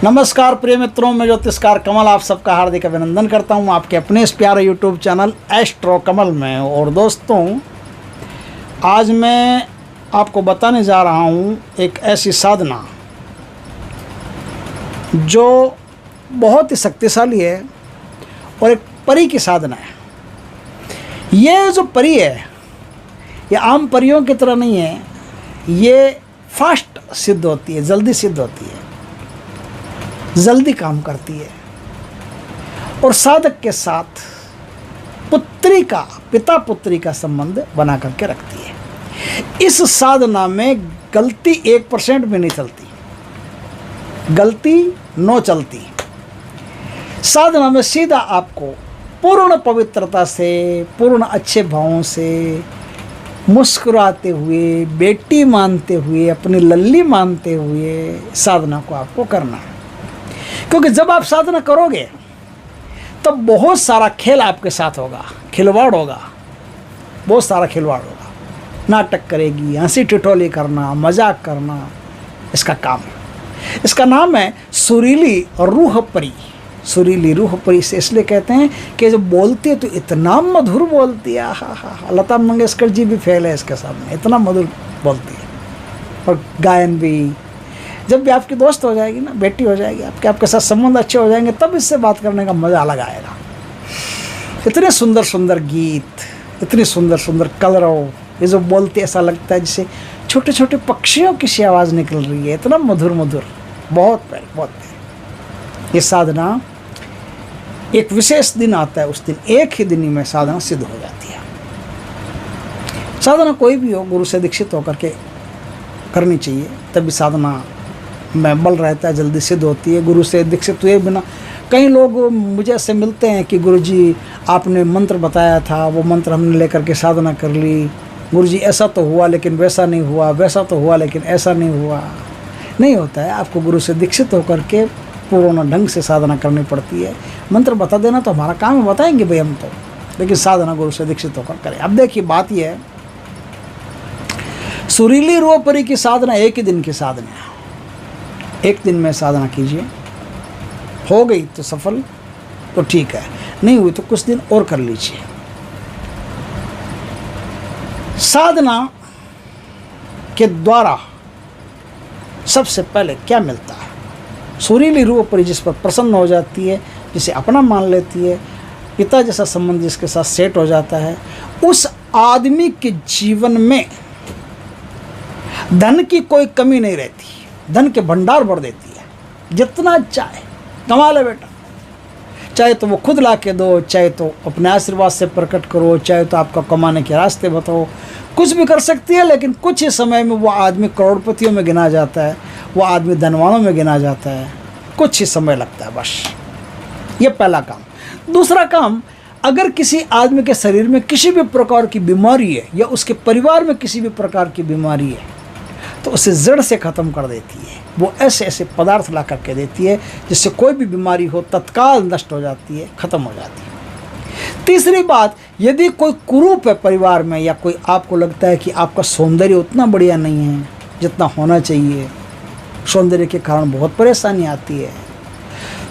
नमस्कार प्रिय मित्रों, मैं ज्योतिषकार कमल आप सबका हार्दिक अभिनंदन करता हूं आपके अपने इस प्यारे यूट्यूब चैनल एस्ट्रो कमल में। और दोस्तों, आज मैं आपको बताने जा रहा हूं एक ऐसी साधना जो बहुत ही शक्तिशाली है और एक परी की साधना है। ये जो परी है ये आम परियों की तरह नहीं है, ये फास्ट सिद्ध होती है, जल्दी सिद्ध होती है, जल्दी काम करती है और साधक के साथ पुत्री का, पिता पुत्री का संबंध बना करके रखती है। इस साधना में गलती 1% भी नहीं चलती, गलती नो चलती। साधना में सीधा आपको पूर्ण पवित्रता से, पूर्ण अच्छे भावों से, मुस्कुराते हुए, बेटी मानते हुए, अपनी लल्ली मानते हुए साधना को आपको करना है। क्योंकि जब आप साधना करोगे तब बहुत सारा खेल आपके साथ होगा, खिलवाड़ होगा, बहुत सारा खिलवाड़ होगा। नाटक करेगी, हंसी ठिठोली करना, मजाक करना, इसका काम है। इसका नाम है सुरीली रूह परी। सुरीली रूह परी से इसलिए कहते हैं कि जब बोलती है तो इतना मधुर बोलती है, हा। लता मंगेशकर जी भी फेल है इसके सामने, इतना मधुर बोलती है। और गायन भी, जब भी आपकी दोस्त हो जाएगी ना, बेटी हो जाएगी, आपके साथ संबंध अच्छे हो जाएंगे, तब इससे बात करने का मज़ा अलग आएगा। इतने सुंदर सुंदर गीत, इतनी सुंदर सुंदर कलरव, ये जो बोलते ऐसा लगता है जैसे छोटे छोटे पक्षियों की सी आवाज़ निकल रही है, इतना मधुर मधुर, बहुत प्यारी, बहुत प्यारी। ये साधना एक विशेष दिन आता है, उस दिन एक ही दिन में साधना सिद्ध हो जाती है। साधना कोई भी हो, गुरु से दीक्षित होकर के करनी चाहिए, तभी साधना में बल रहता है, जल्दी सिद्ध होती है। गुरु से दीक्षित हुए बिना, कई लोग मुझे ऐसे मिलते हैं कि गुरुजी आपने मंत्र बताया था, वो मंत्र हमने लेकर के साधना कर ली, गुरुजी ऐसा तो हुआ लेकिन वैसा नहीं हुआ, वैसा तो हुआ लेकिन ऐसा नहीं हुआ। नहीं होता है, आपको गुरु से दीक्षित होकर के पूर्ण ढंग से साधना करनी पड़ती है। मंत्र बता देना तो हमारा काम है, बताएंगे भाई हम तो, लेकिन साधना गुरु से दीक्षित होकर करें। अब देखिए, बात यह है, सुरीली रूह परी की साधना एक ही दिन की साधना है। एक दिन में साधना कीजिए, हो गई तो सफल तो ठीक है, नहीं हुई तो कुछ दिन और कर लीजिए। साधना के द्वारा सबसे पहले क्या मिलता है? सुरीली रूह परी जिस पर प्रसन्न हो जाती है, जिसे अपना मान लेती है, पिता जैसा संबंध जिसके साथ सेट हो जाता है, उस आदमी के जीवन में धन की कोई कमी नहीं रहती, धन के भंडार भर देती है। जितना चाहे कमा ले बेटा, चाहे तो वो खुद ला के दो, चाहे तो अपने आशीर्वाद से प्रकट करो, चाहे तो आपका कमाने के रास्ते बताओ, कुछ भी कर सकती है। लेकिन कुछ ही समय में वो आदमी करोड़पतियों में गिना जाता है, वो आदमी धनवानों में गिना जाता है, कुछ ही समय लगता है बस। ये पहला काम। दूसरा काम, अगर किसी आदमी के शरीर में किसी भी प्रकार की बीमारी है या उसके परिवार में किसी भी प्रकार की बीमारी है, तो उसे जड़ से ख़त्म कर देती है। वो ऐसे ऐसे पदार्थ ला करके देती है जिससे कोई भी बीमारी हो तत्काल नष्ट हो जाती है, ख़त्म हो जाती है। तीसरी बात, यदि कोई कुरूप है परिवार में, या कोई आपको लगता है कि आपका सौंदर्य उतना बढ़िया नहीं है जितना होना चाहिए, सौंदर्य के कारण बहुत परेशानी आती है,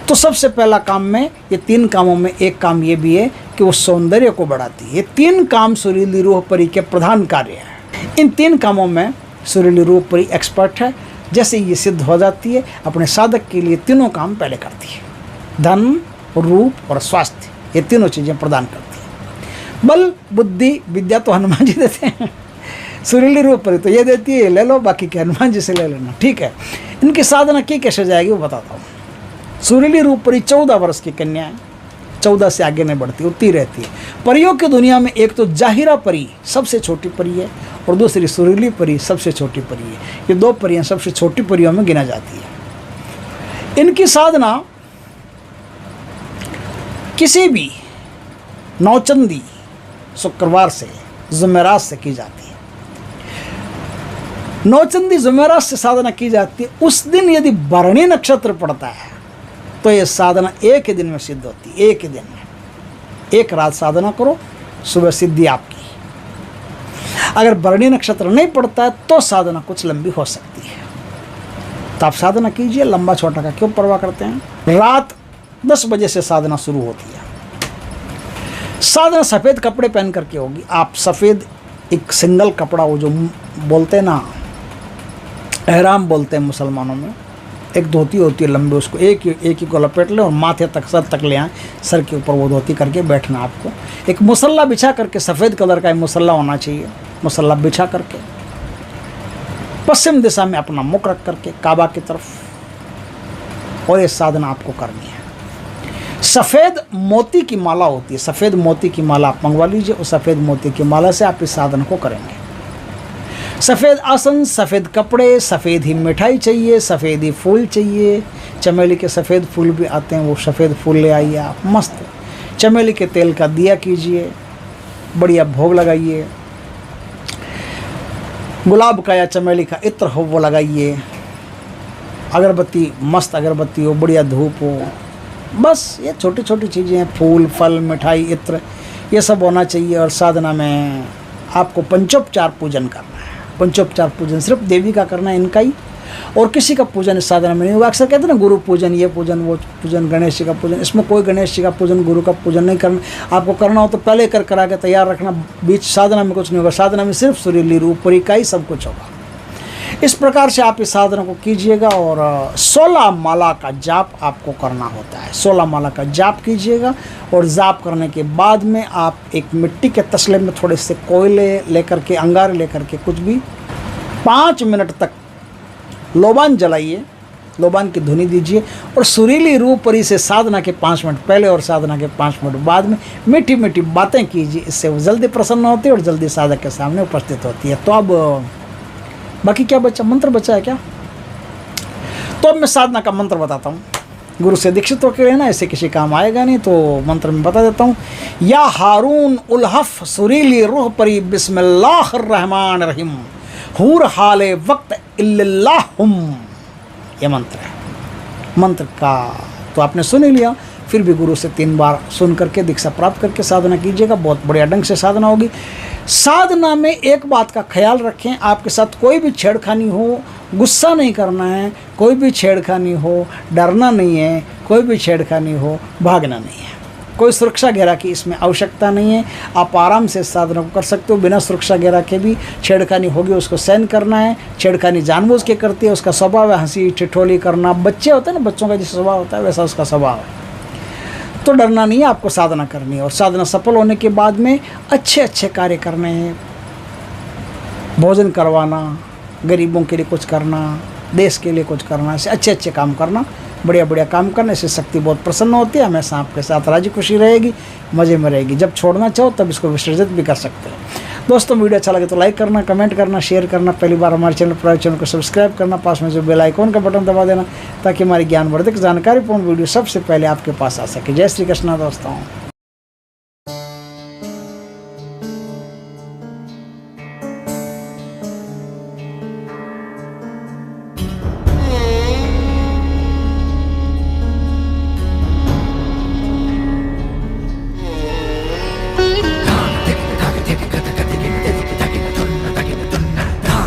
तो सबसे पहला काम में, ये 3 कामों में एक काम ये भी है कि वो सौंदर्य को बढ़ाती है। ये 3 काम सुरीली रूह परी के प्रधान कार्य हैं। इन 3 कामों में सुरीली रूह परी एक्सपर्ट है। जैसे ये सिद्ध हो जाती है, अपने साधक के लिए तीनों काम पहले करती है। धन, रूप और स्वास्थ्य, ये तीनों चीज़ें प्रदान करती है। बल, बुद्धि, विद्या तो हनुमान जी देते हैं, सुरीली रूह परी तो ये देती है, ले लो, बाकी के हनुमान जी से ले लेना, ठीक है। इनकी साधना की कैसे जाएगी वो बताता हूँ। सुरीली रूह परी 14 वर्ष की कन्या है, 14 से आगे नहीं बढ़ती, उतनी रहती है। परियों की दुनिया में एक तो जाहिरा परी सबसे छोटी परी है, और दूसरी सुरीली परी सबसे छोटी परी है। ये 2 परियां सबसे छोटी परियों में गिना जाती है। इनकी साधना किसी भी नौचंदी शुक्रवार से, जुमेरात से की जाती है। नौचंदी जुमेरात से साधना की जाती है। उस दिन यदि भरणी नक्षत्र पड़ता है तो ये साधना एक ही दिन में सिद्ध होती है। एक ही दिन में, एक रात साधना करो, सुबह सिद्धि आपकी। अगर भरणी नक्षत्र नहीं पड़ता है तो साधना कुछ लंबी हो सकती है। तो आप साधना कीजिए, लंबा छोटा का क्यों परवाह करते हैं। रात 10 बजे से साधना शुरू होती है। साधना सफ़ेद कपड़े पहन करके होगी। आप सफ़ेद एक सिंगल कपड़ा, वो जो बोलते हैं ना, एहराम बोलते हैं मुसलमानों में, एक धोती होती है लंबी, उसको एक ही को लपेट लें और माथे तक, सर तक ले आएँ, सर के ऊपर वो धोती करके बैठना। आपको एक मुसल्ला बिछा करके, सफ़ेद कलर का एक मुसल्ला होना चाहिए, मुसल्ला बिछा करके पश्चिम दिशा में अपना मुख रख करके काबा की तरफ, और ये साधना आपको करनी है। सफ़ेद मोती की माला होती है, सफ़ेद मोती की माला आप मंगवा लीजिए, उस सफ़ेद मोती की माला से आप इस साधना को करेंगे। सफ़ेद आसन, सफ़ेद कपड़े, सफ़ेद ही मिठाई चाहिए, सफ़ेद ही फूल चाहिए। चमेली के सफ़ेद फूल भी आते हैं, वो सफ़ेद फूल ले आइए आप, मस्त चमेली के तेल का दिया कीजिए, बढ़िया भोग लगाइए। गुलाब का या चमेली का इत्र हो वो लगाइए। अगरबत्ती, मस्त अगरबत्ती हो, बढ़िया धूप हो। बस ये छोटी छोटी चीज़ें हैं, फूल, फल, मिठाई, इत्र, ये सब होना चाहिए। और साधना में आपको पंचोपचार पूजन करना है। पंचोपचार पूजन सिर्फ देवी का करना है, इनका ही, और किसी का पूजन इस साधना में नहीं होगा। अक्सर कहते हैं ना, गुरु पूजन, ये पूजन, वो पूजन, गणेश जी का पूजन। इसमें कोई गणेश जी का पूजन, गुरु का पूजन नहीं करना। आपको करना हो तो पहले करा के तैयार रखना, बीच साधना में कुछ नहीं होगा। साधना में सिर्फ सुरीली रूप परी का ही सब कुछ होगा। इस प्रकार से आप इस साधना को कीजिएगा। और 16 माला का जाप आपको करना होता है। 16 माला का जाप कीजिएगा, और जाप करने के बाद में आप एक मिट्टी के तसले में थोड़े से कोयले लेकर के, अंगारे लेकर के, कुछ भी 5 मिनट तक लोबान जलाइए, लोबान की धुनी दीजिए, और सुरीली रूप परी से साधना के 5 मिनट पहले और साधना के 5 मिनट बाद में मीठी मीठी बातें कीजिए। इससे वो जल्दी प्रसन्न होती है और जल्दी साधक के सामने उपस्थित होती है। तो अब बाकी क्या बचा, मंत्र बचा है क्या? तो अब मैं साधना का मंत्र बताता हूँ। गुरु से दीक्षित होकर रहना, ऐसे किसी काम आएगा नहीं, तो मंत्र में बता देता हूँ। या हारून उल हफ सुरीली रूह परी बिस्मिल्लाहिर रहमान रहीम हूर हाले वक्त इल्लल्लाहुम, ये मंत्र है। मंत्र का तो आपने सुन ही लिया, फिर भी गुरु से 3 बार सुन करके दीक्षा प्राप्त करके साधना कीजिएगा। बहुत बढ़िया ढंग से साधना होगी। साधना में एक बात का ख्याल रखें, आपके साथ कोई भी छेड़खानी हो, गुस्सा नहीं करना है, कोई भी छेड़खानी हो, डरना नहीं है, कोई भी छेड़खानी हो, भागना नहीं है। कोई सुरक्षा घेरा की इसमें आवश्यकता नहीं है। आप आराम से साधना को कर सकते हो बिना सुरक्षा घेरा के भी। छेड़खानी होगी उसको सहन करना है। छेड़खानी जानबूझ के करती है, उसका स्वभाव है हंसी ठिठोली करना। बच्चे होते हैं ना, बच्चों का जैसा स्वभाव होता है वैसा उसका स्वभाव है। तो डरना नहीं है, आपको साधना करनी है। और साधना सफल होने के बाद में अच्छे अच्छे कार्य करने हैं। भोजन करवाना, गरीबों के लिए कुछ करना, देश के लिए कुछ करना, ऐसे अच्छे अच्छे काम करना, बढ़िया बढ़िया काम करने से शक्ति बहुत प्रसन्न होती है। हमेशा आपके साथ राजी खुशी रहेगी, मज़े में रहेगी। जब छोड़ना चाहो तब इसको विसर्जित भी कर सकते हो। दोस्तों, वीडियो अच्छा लगे तो लाइक करना, कमेंट करना, शेयर करना। पहली बार हमारे चैनल को सब्सक्राइब करना, पास में जो बेल आइकॉन का बटन दबा देना, ताकि हमारी ज्ञानवर्धक जानकारीपूर्ण वीडियो सबसे पहले आपके पास आ सके। जय श्री कृष्णा दोस्तों।